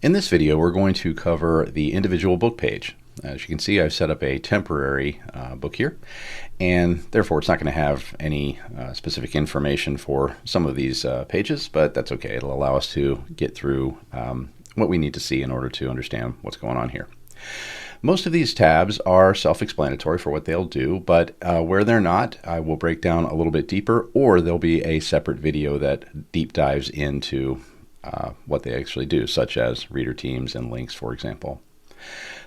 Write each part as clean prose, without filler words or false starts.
In this video, we're going to cover the individual book page. As you can see, I've set up a temporary book here, and therefore it's not going to have any specific information for some of these pages, but that's okay. It'll allow us to get through what we need to see in order to understand what's going on here. Most of these tabs are self-explanatory for what they'll do, but where they're not, I will break down a little bit deeper, or there'll be a separate video that deep dives into what they actually do, such as reader teams and links, for example.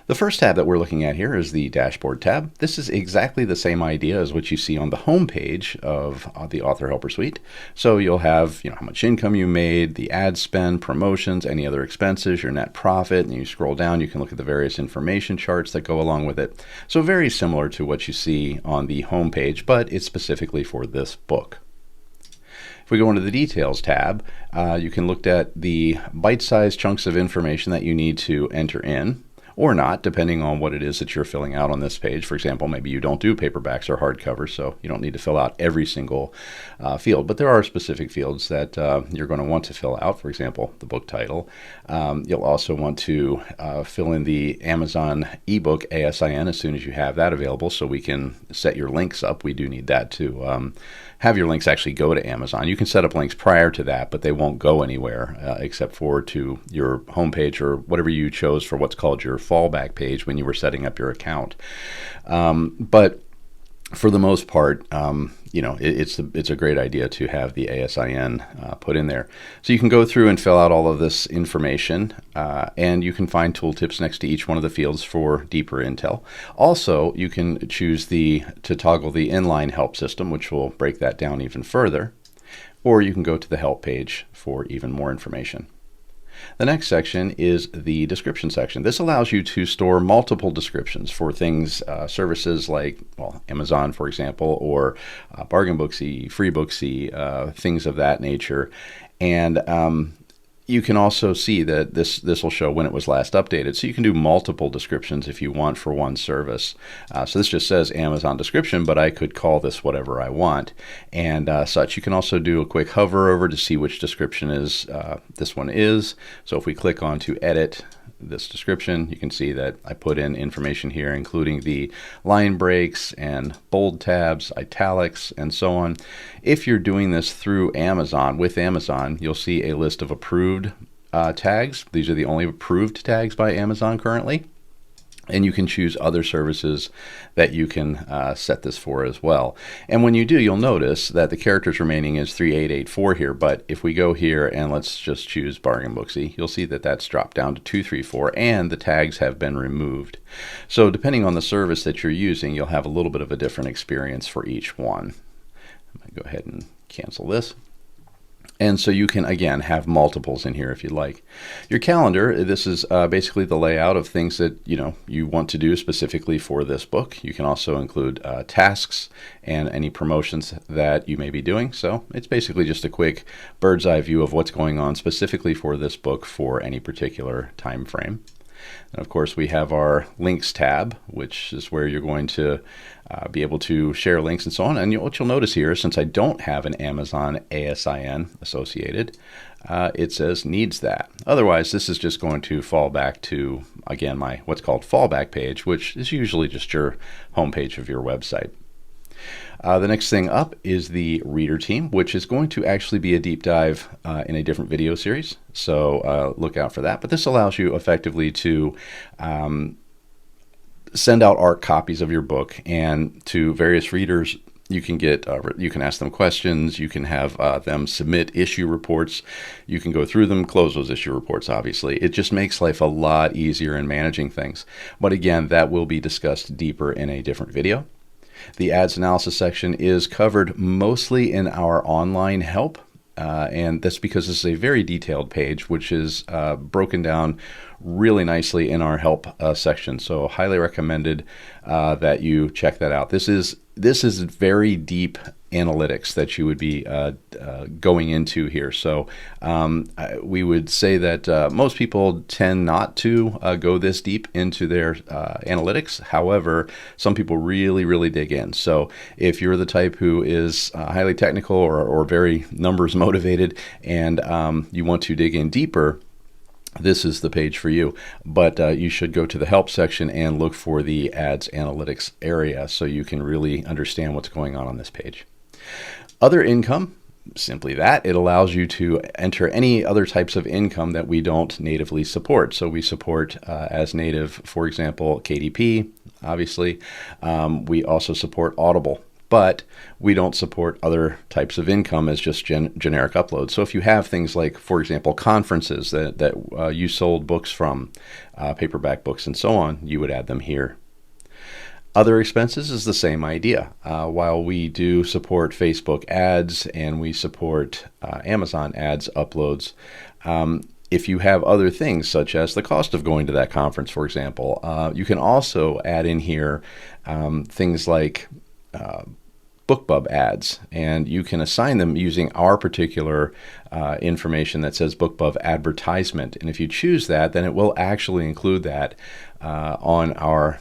The first tab that we're looking at here is the dashboard tab. This is exactly the same idea as what you see on the home page of the Author Helper Suite. So you'll have, how much income you made, the ad spend, promotions, any other expenses, your net profit, and you scroll down, you can look at the various information charts that go along with it. So very similar to what you see on the home page, but it's specifically for this book. If we go into the Details tab, you can look at the bite-sized chunks of information that you need to enter in, or not, depending on what it is that you're filling out on this page. For example, maybe you don't do paperbacks or hardcovers, so you don't need to fill out every single field, but there are specific fields that you're going to want to fill out. For example, the book title. You'll also want to fill in the Amazon ebook ASIN as soon as you have that available, so we can set your links up. We do need that to have your links actually go to Amazon. You can set up links prior to that, but they won't go anywhere except for to your homepage or whatever you chose for what's called your fallback page when you were setting up your account. But for the most part, it's a great idea to have the ASIN put in there. So you can go through and fill out all of this information, and you can find tooltips next to each one of the fields for deeper intel. Also, you can choose to toggle the inline help system, which will break that down even further, or you can go to the help page for even more information. The next section is the description section. This allows you to store multiple descriptions for things, services like, Amazon, for example, or Bargain Booksy, Free Booksy, things of that nature. And you can also see that this will show when it was last updated. So you can do multiple descriptions if you want for one service. So this just says Amazon description, but I could call this whatever I want. And such, you can also do a quick hover over to see which description this one is. So if we click on to edit this description, you can see that I put in information here, including the line breaks and bold tabs, italics, and so on. If you're doing this through Amazon, with Amazon, you'll see a list of approved tags. These are the only approved tags by Amazon currently. And you can choose other services that you can set this for as well. And when you do, you'll notice that the characters remaining is 3884 here. But if we go here and let's just choose Bargain Booksy, you'll see that that's dropped down to 234 and the tags have been removed. So depending on the service that you're using, you'll have a little bit of a different experience for each one. I'm going to go ahead and cancel this. And so you can, again, have multiples in here if you'd like. Your calendar, this is basically the layout of things that you want to do specifically for this book. You can also include tasks and any promotions that you may be doing. So it's basically just a quick bird's eye view of what's going on specifically for this book for any particular time frame. And of course, we have our links tab, which is where you're going to be able to share links and so on. And what you'll notice here, since I don't have an Amazon ASIN associated, it says needs that. Otherwise, this is just going to fall back to, again, my what's called fallback page, which is usually just your homepage of your website. The next thing up is the reader team, which is going to actually be a deep dive in a different video series. So look out for that. But this allows you effectively to send out ARC copies of your book, and to various readers. You can ask them questions. You can have them submit issue reports. You can go through them, close those issue reports, obviously. It just makes life a lot easier in managing things. But again, that will be discussed deeper in a different video. The ads analysis section is covered mostly in our online help, and that's because this is a very detailed page, which is broken down really nicely in our help section. So highly recommended that you check that out. This is very deep analytics that you would be going into here. So we would say that most people tend not to go this deep into their analytics. However, some people really, really dig in. So if you're the type who is highly technical or very numbers motivated and you want to dig in deeper, this is the page for you. But you should go to the help section and look for the ads analytics area so you can really understand what's going on this page. Other income, simply that. It allows you to enter any other types of income that we don't natively support. So we support as native, for example, KDP, obviously. We also support Audible, but we don't support other types of income as just generic uploads. So if you have things like, for example, conferences that you sold books from, paperback books and so on, you would add them here. Other expenses is the same idea. While we do support Facebook ads and we support Amazon ads uploads, if you have other things such as the cost of going to that conference, for example, you can also add in here things like BookBub ads, and you can assign them using our particular information that says BookBub advertisement. And if you choose that, then it will actually include that on our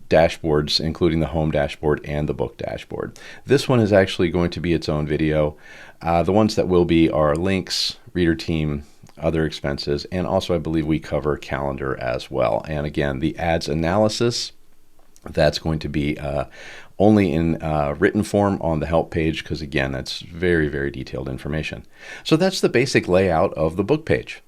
dashboards, including the home dashboard and the book dashboard. This one is actually going to be its own video. The ones that will be are links, reader team, other expenses, and also I believe we cover calendar as well. And again, the ads analysis, that's going to be only in written form on the help page, because again, that's very, very detailed information. So that's the basic layout of the book page.